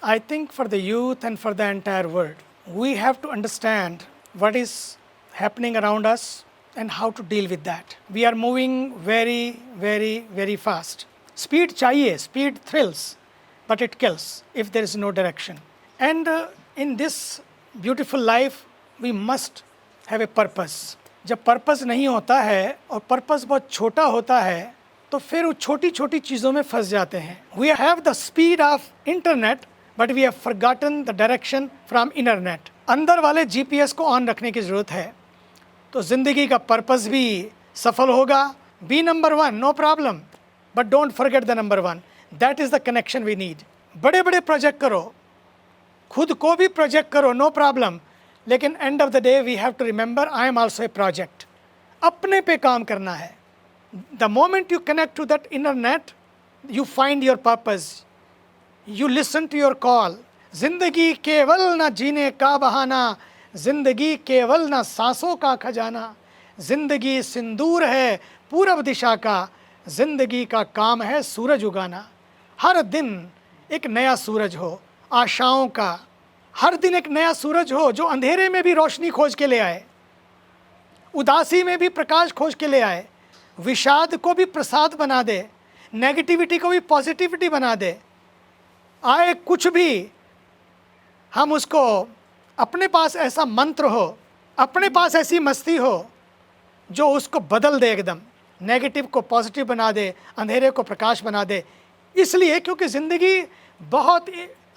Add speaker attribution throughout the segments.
Speaker 1: I think for the youth and for the entire world, we have to understand what is happening around us and how to deal with that. We are moving very, very, very fast. Speed chahiye, speed thrills, but it kills if there is no direction. And in this beautiful life, we must have a purpose. जब purpose नहीं होता है और purpose बहुत छोटा होता है तो फिर वो छोटी छोटी चीज़ों में फंस जाते हैं. We have the speed of internet but we have forgotten the direction from internet. अंदर वाले जीपीएस को ऑन रखने की ज़रूरत है तो ज़िंदगी का पर्पस भी सफल होगा. Be number one, no problem, but don't forget the number one. That is the connection we need. बड़े बड़े प्रोजेक्ट करो, खुद को भी प्रोजेक्ट करो, नो प्रॉब्लम, लेकिन end of the day we have to remember I am also a project. अपने पे काम करना है. The moment you connect to that inner net, you find your purpose, you listen to your call. जिंदगी केवल ना जीने का बहाना, जिंदगी केवल ना सांसों का खजाना. जिंदगी सिंदूर है पूरब दिशा का, जिंदगी का काम है सूरज उगाना. हर दिन एक नया सूरज हो आशाओं का, हर दिन एक नया सूरज हो जो अंधेरे में भी रोशनी खोज के ले आए, उदासी में भी प्रकाश खोज के ले आए, विषाद को भी प्रसाद बना दे, नेगेटिविटी को भी पॉजिटिविटी बना दे. आए कुछ भी, हम उसको, अपने पास ऐसा मंत्र हो, अपने पास ऐसी मस्ती हो जो उसको बदल दे, एकदम नेगेटिव को पॉजिटिव बना दे, अंधेरे को प्रकाश बना दे. इसलिए क्योंकि ज़िंदगी बहुत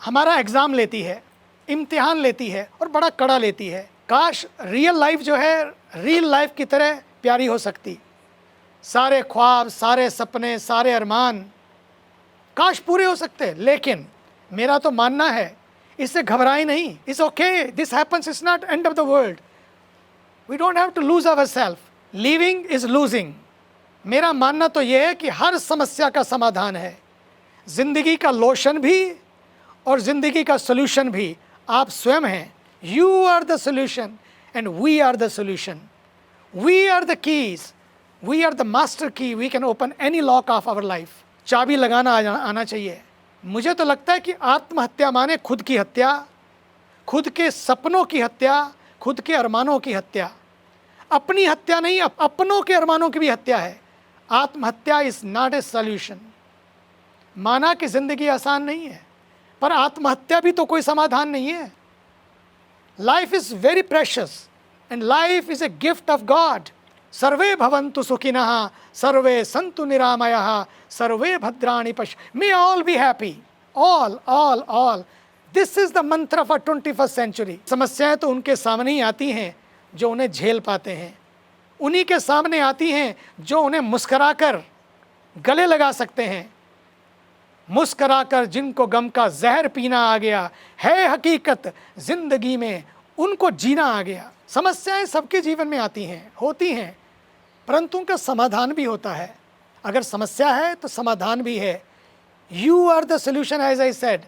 Speaker 1: हमारा एग्ज़ाम लेती है, इम्तिहान लेती है और बड़ा कड़ा लेती है. काश रियल लाइफ जो है रियल लाइफ की तरह प्यारी हो सकती. सारे ख्वाब, सारे सपने, सारे अरमान काश पूरे हो सकते. लेकिन मेरा तो मानना है, इससे घबराए नहीं. It's okay, this happens, it's not end of the world. We don't have to lose our self. Living is losing. मेरा मानना तो ये है कि हर समस्या का समाधान है. ज़िंदगी का लोशन भी और ज़िंदगी का सोल्यूशन भी आप स्वयं हैं. You are the solution and we are the solution. We are the keys, we are the master key. We can open any lock of our life. चाबी लगाना आना चाहिए. मुझे तो लगता है कि आत्महत्या माने खुद की हत्या, खुद के सपनों की हत्या, खुद के अरमानों की हत्या. अपनी हत्या नहीं, अपनों के अरमानों की भी हत्या है. आत्महत्या इज़ नॉट ए सॉल्यूशन. माना कि ज़िंदगी आसान नहीं है, पर आत्महत्या भी तो कोई समाधान नहीं है. Life is very precious and life is a gift of God. सर्वे भवन्तु सुखिनः, सर्वे सन्तु निरामयः, सर्वे भद्राणि पश्य. May all be happy. All. This is the mantra of 21st century. समस्याएं तो उनके सामने ही आती हैं जो उन्हें झेल पाते हैं. उन्हीं के सामने आती हैं जो उन्हें मुस्कराकर गले लगा सकते हैं. मुस्कराकर जिनको गम का जहर पीना आ गया है, हकीकत जिंदगी में उनको जीना आ गया. समस्याएं सबके जीवन में आती हैं, होती हैं, परंतु उनका समाधान भी होता है. अगर समस्या है तो समाधान भी है. You are the solution as I said.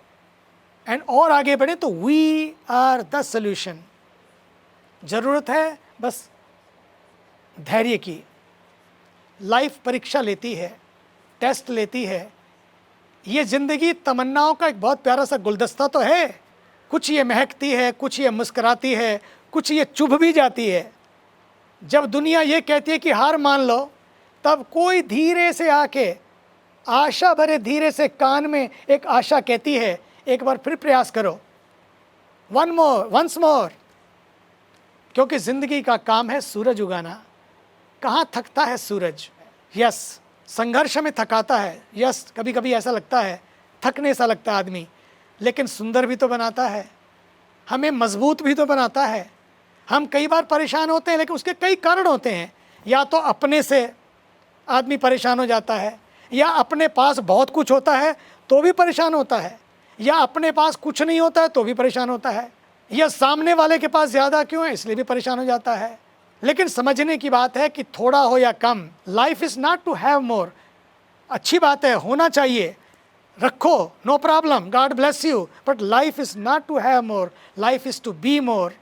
Speaker 1: And और आगे बढ़े तो वी आर द सोल्यूशन. ज़रूरत है बस धैर्य की. लाइफ परीक्षा लेती है, टेस्ट लेती है. ये ज़िंदगी तमन्नाओं का एक बहुत प्यारा सा गुलदस्ता तो है. कुछ ये महकती है, कुछ ये मुस्कराती है, कुछ ये चुभ भी जाती है. जब दुनिया ये कहती है कि हार मान लो, तब कोई धीरे से आके आशा भरे धीरे से कान में एक आशा कहती है, एक बार फिर प्रयास करो, वंस मोर. क्योंकि ज़िंदगी का काम है सूरज उगाना. कहाँ थकता है सूरज? यस, संघर्ष में थकाता है. यस, कभी कभी ऐसा लगता है, थकने सा लगता है आदमी, लेकिन सुंदर भी तो बनाता है, हमें मजबूत भी तो बनाता है. हम कई बार परेशान होते हैं, लेकिन उसके कई कारण होते हैं. या तो अपने से आदमी परेशान हो जाता है, या अपने पास बहुत कुछ होता है तो भी परेशान होता है, या अपने पास कुछ नहीं होता है तो भी परेशान होता है, या सामने वाले के पास ज़्यादा क्यों है इसलिए भी परेशान हो जाता है. लेकिन समझने की बात है कि थोड़ा हो या कम, life is not to have more. अच्छी बात है, होना चाहिए, रखो, no problem, God bless you. But life is not to have more, life is to be more,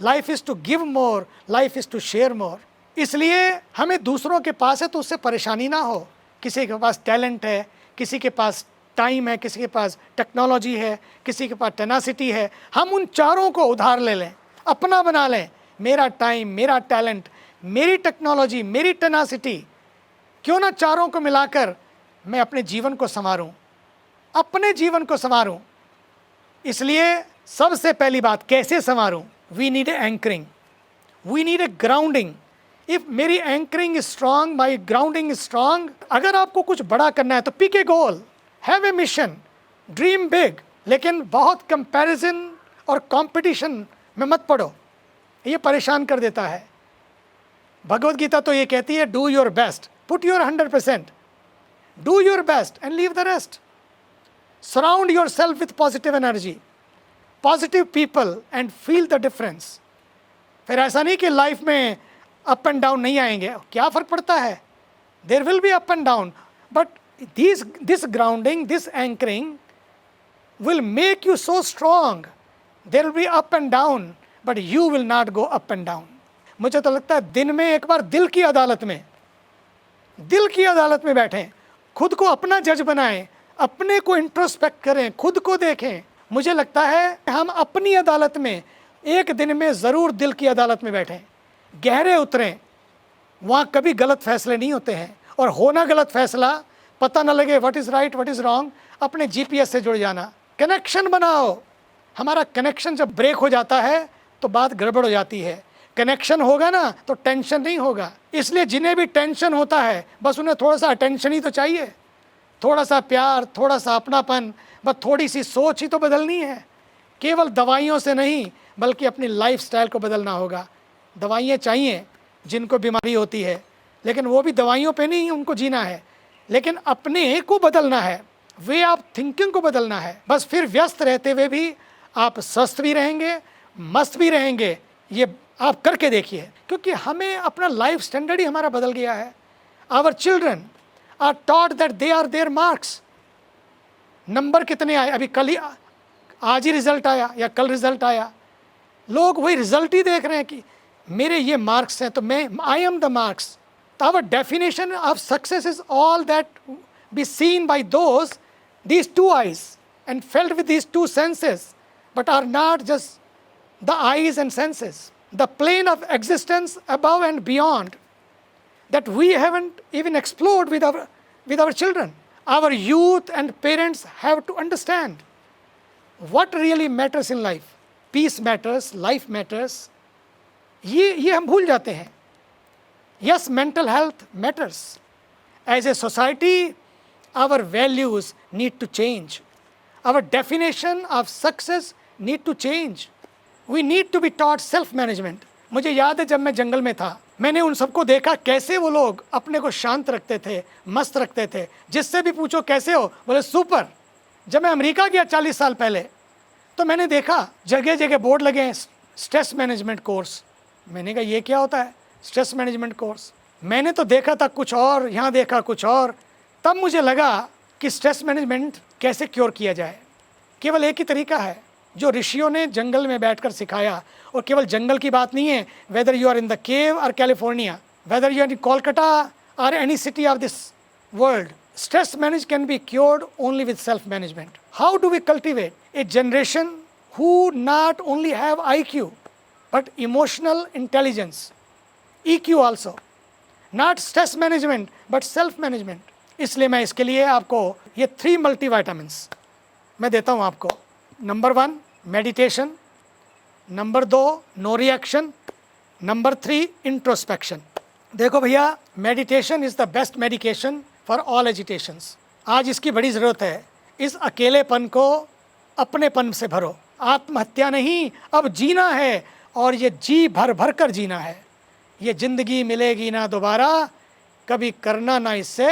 Speaker 1: life is to give more, life is to share more. इसलिए हमें दूसरों के पास है तो उससे परेशानी ना हो. किसी के पास टैलेंट है, किसी के पास टाइम है, किसी के पास टेक्नोलॉजी है, किसी के पास टेनासिटी है। हम उन चारों को उधार ले लें, अपना बना लें। मेरा टाइम, मेरा टैलेंट, मेरी टेक्नोलॉजी, मेरी टेनासिटी, क्यों ना चारों को मिलाकर मैं अपने जीवन को संवारूं, अपने जीवन को संवारूं। इसलिए सबसे पहली बात, कैसे संवारूं? We need a anchoring, we need a grounding. If मेरी anchoring is strong, my grounding is strong. अगर आपको कुछ बड़ा करना है तो pick a goal, have a mission, dream big, लेकिन बहुत कंपैरिजन और कंपटीशन में मत पड़ो, ये परेशान कर देता है। भगवद गीता तो ये कहती है, do your best, put your 100%, do your best and leave the rest. Surround your self with positive energy, positive people and feel the difference. फिर ऐसा नहीं कि लाइफ में अप एंड डाउन नहीं आएंगे, क्या फ़र्क पड़ता है? There will be up and down, but this grounding, this anchoring will make you so strong. There will be up and down, but you will not go up and down. मुझे तो लगता है दिन में एक बार दिल की अदालत में बैठें, खुद को अपना जज बनाएं, अपने को इंट्रोस्पेक्ट करें, खुद को देखें। मुझे लगता है हम अपनी अदालत में एक दिन में ज़रूर दिल की अदालत में बैठें, गहरे उतरें। वहाँ कभी गलत फैसले नहीं होते हैं, और होना गलत फैसला, पता न लगे what is right what is wrong. अपने GPS से जुड़ जाना, कनेक्शन बनाओ। हमारा कनेक्शन जब ब्रेक हो जाता है तो बात गड़बड़ हो जाती है। कनेक्शन होगा ना तो टेंशन नहीं होगा। इसलिए जिन्हें भी टेंशन होता है, बस उन्हें थोड़ा सा अटेंशन ही तो चाहिए, थोड़ा सा प्यार, थोड़ा सा अपनापन, बस थोड़ी सी सोच ही तो बदलनी है। केवल दवाइयों से नहीं, बल्कि अपनी लाइफस्टाइल को बदलना होगा। दवाइयाँ चाहिए जिनको बीमारी होती है, लेकिन वो भी दवाइयों पे नहीं उनको जीना है, लेकिन अपने को बदलना है, वे ऑफ थिंकिंग को बदलना है। बस फिर व्यस्त रहते हुए भी आप स्वस्थ भी रहेंगे, मस्त भी रहेंगे। ये आप करके देखिए, क्योंकि हमें अपना लाइफ स्टैंडर्ड ही हमारा बदल गया है। Our children are taught that they are their marks. Number कितने आए, अभी कल ही, आज ही रिजल्ट आया या कल रिजल्ट आया, लोग वही रिजल्ट ही देख रहे हैं कि मेरे ये मार्क्स हैं तो मैं, I am the marks. Our definition of success is all that be seen by these two eyes and felt with these two senses, but are not just the eyes and senses, the plane of existence above and beyond that we haven't even explored with our children. Our youth and parents have to understand what really matters in life. Peace matters, life matters. ये हम भूल जाते हैं। Yes, mental health matters. As a society, our values need to change. Our definition of success need to change. We need to be taught self-management. मुझे याद है जब मैं जंगल में था, मैंने उन सबको देखा कैसे वो लोग अपने को शांत रखते थे, मस्त रखते थे। जिससे भी पूछो कैसे हो, बोले सुपर। जब मैं अमेरिका गया 40 साल पहले, तो मैंने देखा जगह जगह बोर्ड लगे हैं, स्ट्रेस मैनेजमेंट कोर्स। मैंने कहा ये क्या होता है स्ट्रेस मैनेजमेंट कोर्स? मैंने तो देखा था कुछ और, यहाँ देखा कुछ और। तब मुझे लगा कि स्ट्रेस मैनेजमेंट कैसे क्योर किया जाए। केवल एक ही तरीका है जो ऋषियों ने जंगल में बैठकर सिखाया। और केवल जंगल की बात नहीं है, whether you are in the cave or California, whether you are in Kolkata or any city of this world, stress management can be cured only with self management. How do we cultivate a generation who not only have IQ but emotional intelligence, EQ also, not stress management but self management? इसलिए मैं इसके लिए आपको ये 3 multivitamins मैं देता हूँ आपको। Number 1 meditation, number 2 no reaction, number 3 introspection. देखो भैया, meditation is the best medication for all agitations. आज इसकी बड़ी ज़रूरत है। इस अकेलेपन को अपनेपन से भरो। आत्महत्या नहीं, अब जीना है, और ये जी भर भर कर जीना है। ये ज़िंदगी मिलेगी ना दोबारा, कभी करना ना इससे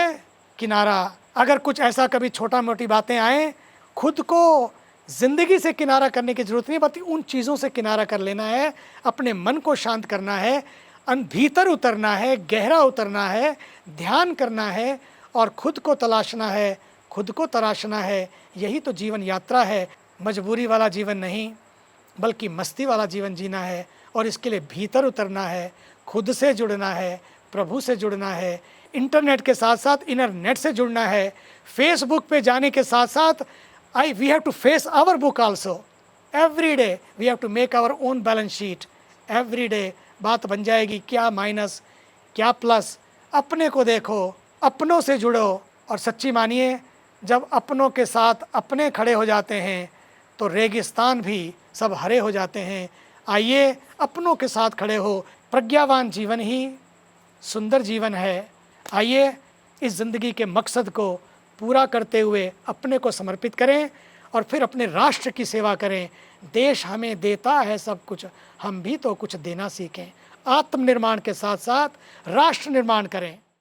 Speaker 1: किनारा। अगर कुछ ऐसा कभी छोटा मोटी बातें आएँ, खुद को ज़िंदगी से किनारा करने की ज़रूरत नहीं, बल्कि उन चीज़ों से किनारा कर लेना है। अपने मन को शांत करना है, भीतर उतरना है, गहरा उतरना है, ध्यान करना है और खुद को तलाशना है, खुद को तराशना है। यही तो जीवन यात्रा है। मजबूरी वाला जीवन नहीं, बल्कि मस्ती वाला जीवन जीना है। और इसके लिए भीतर उतरना है, खुद से जुड़ना है, प्रभु से जुड़ना है, इंटरनेट के साथ साथ इनर नेट से जुड़ना है। फेसबुक पे जाने के साथ साथ we have to face our book also. Every day we have to make our own balance sheet. Every day बात बन जाएगी, क्या माइनस क्या प्लस। अपने को देखो, अपनों से जुड़ो, और सच्ची मानिए जब अपनों के साथ अपने खड़े हो जाते हैं तो रेगिस्तान भी सब हरे हो जाते हैं। आइए अपनों के साथ खड़े हो। प्रज्ञावान जीवन ही सुंदर जीवन है। आइए इस ज़िंदगी के मकसद को पूरा करते हुए अपने को समर्पित करें और फिर अपने राष्ट्र की सेवा करें। देश हमें देता है सब कुछ, हम भी तो कुछ देना सीखें। आत्मनिर्माण के साथ साथ राष्ट्र निर्माण करें।